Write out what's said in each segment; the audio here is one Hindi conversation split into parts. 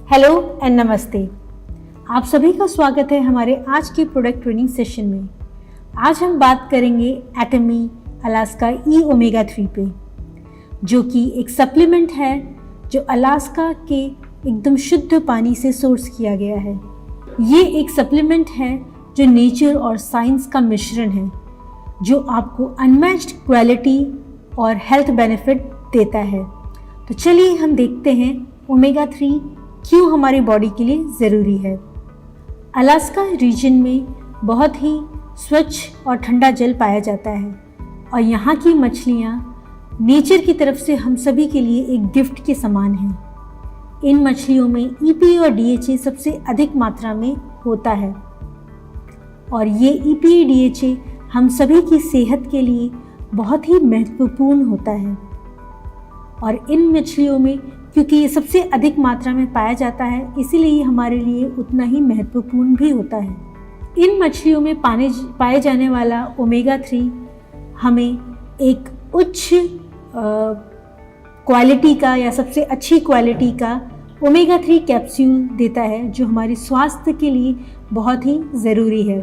हेलो एंड नमस्ते। आप सभी का स्वागत है हमारे आज के प्रोडक्ट ट्रेनिंग सेशन में। आज हम बात करेंगे एटमी अलास्का ई ओमेगा 3 पे, जो कि एक सप्लीमेंट है जो अलास्का के एकदम शुद्ध पानी से सोर्स किया गया है। ये एक सप्लीमेंट है जो नेचर और साइंस का मिश्रण है, जो आपको अनमैच्ड क्वालिटी और हेल्थ बेनिफिट देता है। तो चलिए हम देखते हैं ओमेगा 3 क्यों हमारी बॉडी के लिए ज़रूरी है। अलास्का रीजन में बहुत ही स्वच्छ और ठंडा जल पाया जाता है और यहाँ की मछलियाँ नेचर की तरफ से हम सभी के लिए एक गिफ्ट के समान हैं। इन मछलियों में EPA और DHA सबसे अधिक मात्रा में होता है और ये EPA DHA हम सभी की सेहत के लिए बहुत ही महत्वपूर्ण होता है। और इन मछलियों में क्योंकि ये सबसे अधिक मात्रा में पाया जाता है, इसीलिए ये हमारे लिए उतना ही महत्वपूर्ण भी होता है। इन मछलियों में पाए जाने वाला ओमेगा 3 हमें एक उच्च क्वालिटी का या सबसे अच्छी क्वालिटी का ओमेगा 3 कैप्सूल देता है, जो हमारे स्वास्थ्य के लिए बहुत ही ज़रूरी है।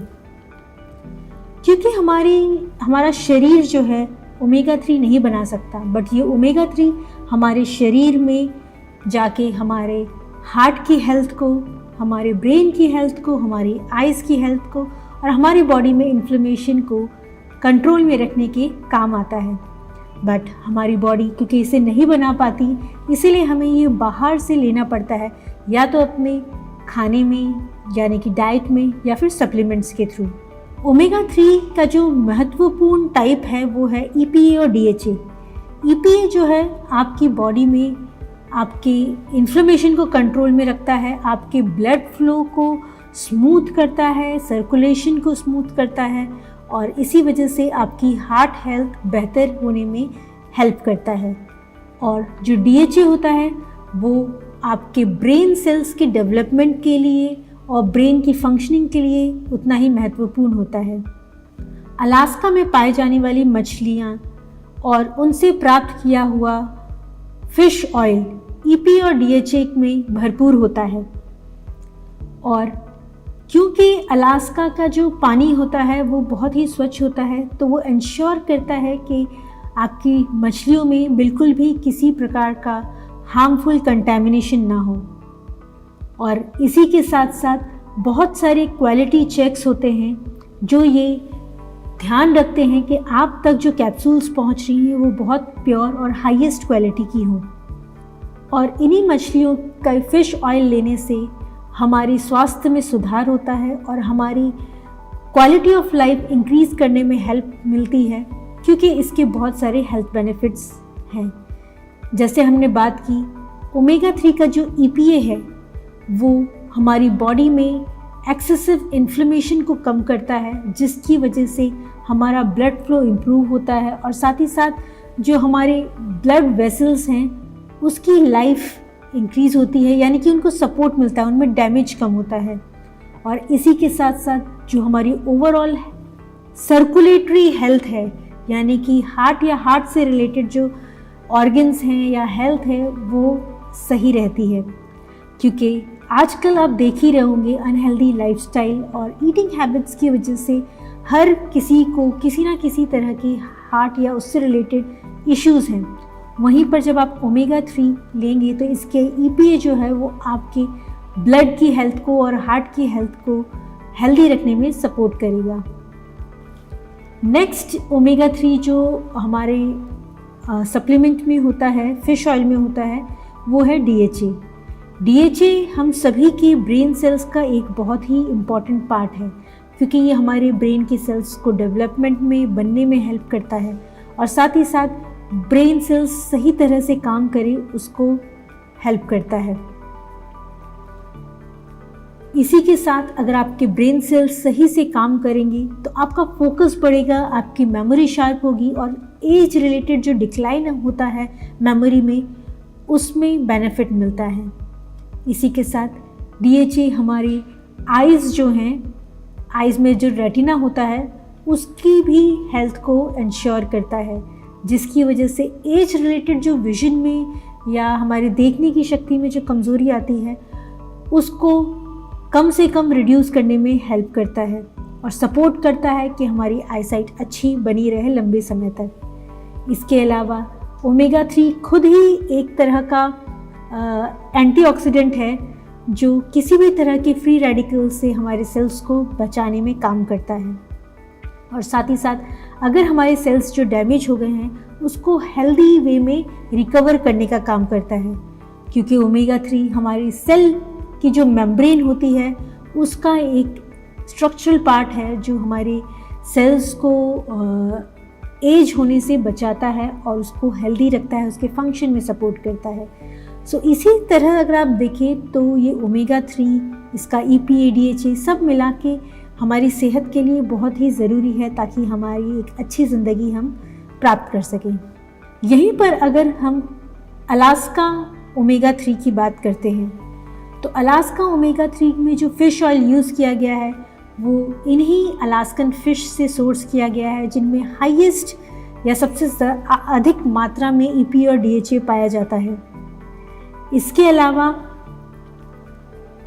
क्योंकि हमारा शरीर जो है ओमेगा 3 नहीं बना सकता, बट ये ओमेगा 3 हमारे शरीर में जाके हमारे हार्ट की हेल्थ को, हमारे ब्रेन की हेल्थ को, हमारी आइज़ की हेल्थ को और हमारी बॉडी में इन्फ्लेमेशन को कंट्रोल में रखने के काम आता है। बट हमारी बॉडी क्योंकि इसे नहीं बना पाती, इसीलिए हमें ये बाहर से लेना पड़ता है, या तो अपने खाने में यानी कि डाइट में या फिर सप्लीमेंट्स के थ्रू। ओमेगा 3 का जो महत्वपूर्ण टाइप है वो है EPA और DHA। EPA जो है आपकी बॉडी में आपके इन्फ्लेमेशन को कंट्रोल में रखता है, आपके ब्लड फ्लो को स्मूथ करता है, सर्कुलेशन को स्मूथ करता है और इसी वजह से आपकी हार्ट हेल्थ बेहतर होने में हेल्प करता है। और जो DHA होता है वो आपके ब्रेन सेल्स के डेवलपमेंट के लिए और ब्रेन की फंक्शनिंग के लिए उतना ही महत्वपूर्ण होता है। अलास्का में पाई जाने वाली मछलियाँ और उनसे प्राप्त किया हुआ फिश ऑयल EPA और DHA में भरपूर होता है। और क्योंकि अलास्का का जो पानी होता है वो बहुत ही स्वच्छ होता है, तो वो इंश्योर करता है कि आपकी मछलियों में बिल्कुल भी किसी प्रकार का हार्मफुल कंटेमिनेशन ना हो। और इसी के साथ साथ बहुत सारे क्वालिटी चेक्स होते हैं जो ये ध्यान रखते हैं कि आप तक जो कैप्सूल्स पहुंच रही हैं वो बहुत प्योर और हाईएस्ट क्वालिटी की हों। और इन्हीं मछलियों का फिश ऑयल लेने से हमारी स्वास्थ्य में सुधार होता है और हमारी क्वालिटी ऑफ लाइफ इंक्रीज़ करने में हेल्प मिलती है, क्योंकि इसके बहुत सारे हेल्थ बेनिफिट्स हैं। जैसे हमने बात की, ओमेगा 3 का जो EPA है वो हमारी बॉडी में एक्सेसिव इन्फ्लेमेशन को कम करता है, जिसकी वजह से हमारा ब्लड फ्लो इम्प्रूव होता है और साथ ही साथ जो हमारे ब्लड वेसल्स हैं उसकी लाइफ इंक्रीज़ होती है, यानी कि उनको सपोर्ट मिलता है, उनमें डैमेज कम होता है। और इसी के साथ साथ जो हमारी ओवरऑल सर्कुलेटरी हेल्थ है, यानी कि हार्ट या हार्ट से रिलेटेड जो ऑर्गन्स हैं या हेल्थ है, वो सही रहती है। क्योंकि आजकल आप देख ही रहे होंगे अनहेल्दी लाइफस्टाइल और ईटिंग हैबिट्स की वजह से हर किसी को किसी ना किसी तरह की हार्ट या उससे रिलेटेड इश्यूज़ हैं। वहीं पर जब आप ओमेगा 3 लेंगे तो इसके EPA जो है वो आपके ब्लड की हेल्थ को और हार्ट की हेल्थ को हेल्दी रखने में सपोर्ट करेगा। नेक्स्ट ओमेगा 3 जो हमारे सप्लीमेंट में होता है, फिश ऑयल में होता है, वो है DHA। DHA हम सभी के ब्रेन सेल्स का एक बहुत ही इम्पॉर्टेंट पार्ट है, क्योंकि ये हमारे ब्रेन के सेल्स को डेवलपमेंट में बनने में हेल्प करता है और साथ ही साथ ब्रेन सेल्स सही तरह से काम करे उसको हेल्प करता है। इसी के साथ अगर आपके ब्रेन सेल्स सही से काम करेंगे तो आपका फोकस बढ़ेगा, आपकी मेमोरी शार्प होगी और एज रिलेटेड जो डिक्लाइन होता है मेमोरी में, उसमें बेनिफिट मिलता है। इसी के साथ DHA हमारी आइज़ जो हैं, आइज़ में जो रेटिना होता है उसकी भी हेल्थ को इंश्योर करता है, जिसकी वजह से एज रिलेटेड जो विजन में या हमारे देखने की शक्ति में जो कमज़ोरी आती है उसको कम से कम रिड्यूस करने में हेल्प करता है और सपोर्ट करता है कि हमारी आईसाइट अच्छी बनी रहे लंबे समय तक। इसके अलावा ओमेगा 3 खुद ही एक तरह का एंटीऑक्सीडेंट है जो किसी भी तरह के फ्री रेडिकल से हमारे सेल्स को बचाने में काम करता है और साथ ही साथ अगर हमारे सेल्स जो डैमेज हो गए हैं उसको हेल्दी वे में रिकवर करने का काम करता है, क्योंकि ओमेगा 3 हमारी सेल की जो मेम्ब्रेन होती है उसका एक स्ट्रक्चरल पार्ट है जो हमारे सेल्स को एज होने से बचाता है और उसको हेल्दी रखता है, उसके फंक्शन में सपोर्ट करता है। सो इसी तरह अगर आप देखें तो ये ओमेगा 3, इसका EPA DHA सब मिला के हमारी सेहत के लिए बहुत ही ज़रूरी है ताकि हमारी एक अच्छी ज़िंदगी हम प्राप्त कर सकें। यहीं पर अगर हम अलास्का ओमेगा 3 की बात करते हैं तो अलास्का ओमेगा 3 में जो फ़िश ऑयल यूज़ किया गया है वो इन्हीं अलास्कन फ़िश से सोर्स किया गया है जिनमें हाईएस्ट या सबसे अधिक मात्रा में EPA और DHA पाया जाता है। इसके अलावा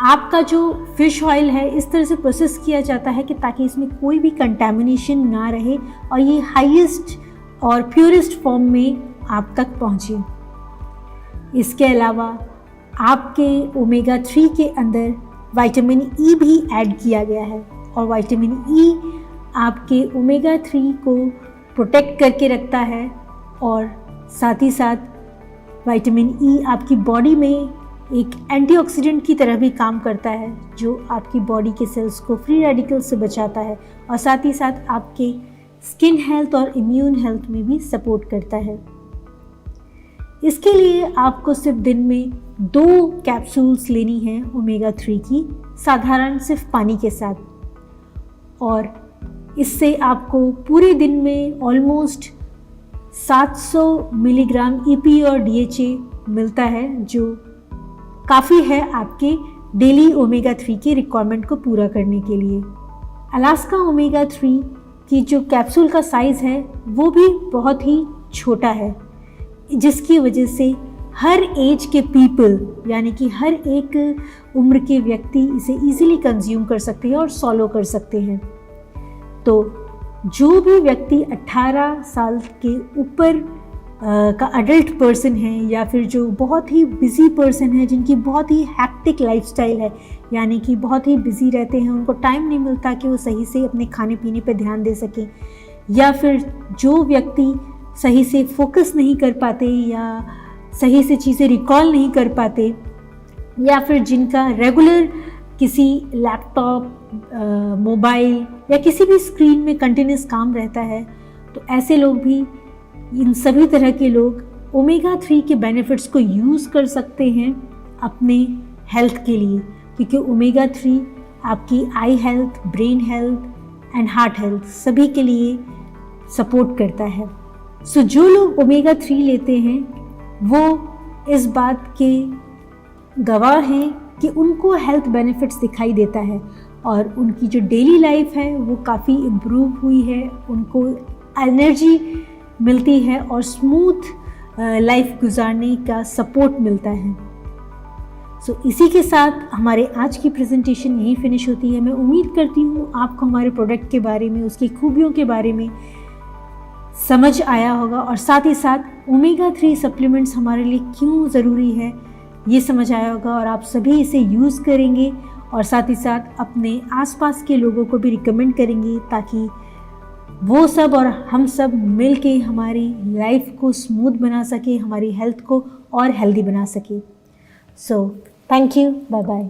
आपका जो फ़िश ऑयल है इस तरह से प्रोसेस किया जाता है कि ताकि इसमें कोई भी कंटेमिनेशन ना रहे और ये हाईएस्ट और प्योरेस्ट फॉर्म में आप तक पहुँचे। इसके अलावा आपके ओमेगा 3 के अंदर विटामिन E भी ऐड किया गया है और विटामिन E आपके ओमेगा 3 को प्रोटेक्ट करके रखता है और साथ ही साथ विटामिन E आपकी बॉडी में एक एंटीऑक्सीडेंट की तरह भी काम करता है जो आपकी बॉडी के सेल्स को फ्री रेडिकल से बचाता है और साथ ही साथ आपके स्किन हेल्थ और इम्यून हेल्थ में भी सपोर्ट करता है। इसके लिए आपको सिर्फ दिन में 2 कैप्सूल्स लेनी है ओमेगा 3 की, साधारण सिर्फ पानी के साथ, और इससे आपको पूरे दिन में ऑलमोस्ट 700 मिलीग्राम EPA और DHA मिलता है जो काफ़ी है आपके डेली ओमेगा 3 के रिक्वायरमेंट को पूरा करने के लिए। अलास्का ओमेगा 3 की जो कैप्सूल का साइज़ है वो भी बहुत ही छोटा है, जिसकी वजह से हर एज के पीपल यानी कि हर एक उम्र के व्यक्ति इसे इजीली कंज्यूम कर सकते हैं और सॉलो कर सकते हैं। तो जो भी व्यक्ति 18 साल के ऊपर का अडल्ट पर्सन है या फिर जो बहुत ही बिज़ी पर्सन है, जिनकी बहुत ही हैक्टिक लाइफस्टाइल है यानी कि बहुत ही बिज़ी रहते हैं, उनको टाइम नहीं मिलता कि वो सही से अपने खाने पीने पे ध्यान दे सकें, या फिर जो व्यक्ति सही से फोकस नहीं कर पाते या सही से चीज़ें रिकॉल नहीं कर पाते, या फिर जिनका रेगुलर किसी लैपटॉप, मोबाइल या किसी भी स्क्रीन में कंटिन्यूस काम रहता है, तो ऐसे लोग भी, इन सभी तरह के लोग ओमेगा 3 के बेनिफिट्स को यूज़ कर सकते हैं अपने हेल्थ के लिए, क्योंकि ओमेगा 3 आपकी eye health, brain health and heart health सभी के लिए सपोर्ट करता है। सो जो लोग ओमेगा 3 लेते हैं वो इस बात के गवाह हैं कि उनको हेल्थ बेनिफिट्स दिखाई देता है और उनकी जो डेली लाइफ है वो काफ़ी इम्प्रूव हुई है, उनको एनर्जी मिलती है और स्मूथ लाइफ गुजारने का सपोर्ट मिलता है। सो इसी के साथ हमारे आज की प्रेजेंटेशन यहीं फिनिश होती है। मैं उम्मीद करती हूँ आपको हमारे प्रोडक्ट के बारे में, उसकी खूबियों के बारे में समझ आया होगा और साथ ही साथ ओमेगा 3 सप्लीमेंट्स हमारे लिए क्यों ज़रूरी है ये समझ आया होगा और आप सभी इसे यूज़ करेंगे और साथ ही साथ अपने आसपास के लोगों को भी रिकमेंड करेंगे ताकि वो सब और हम सब मिल के हमारी लाइफ को स्मूथ बना सके, हमारी हेल्थ को और हेल्दी बना सके। So thank you, bye bye.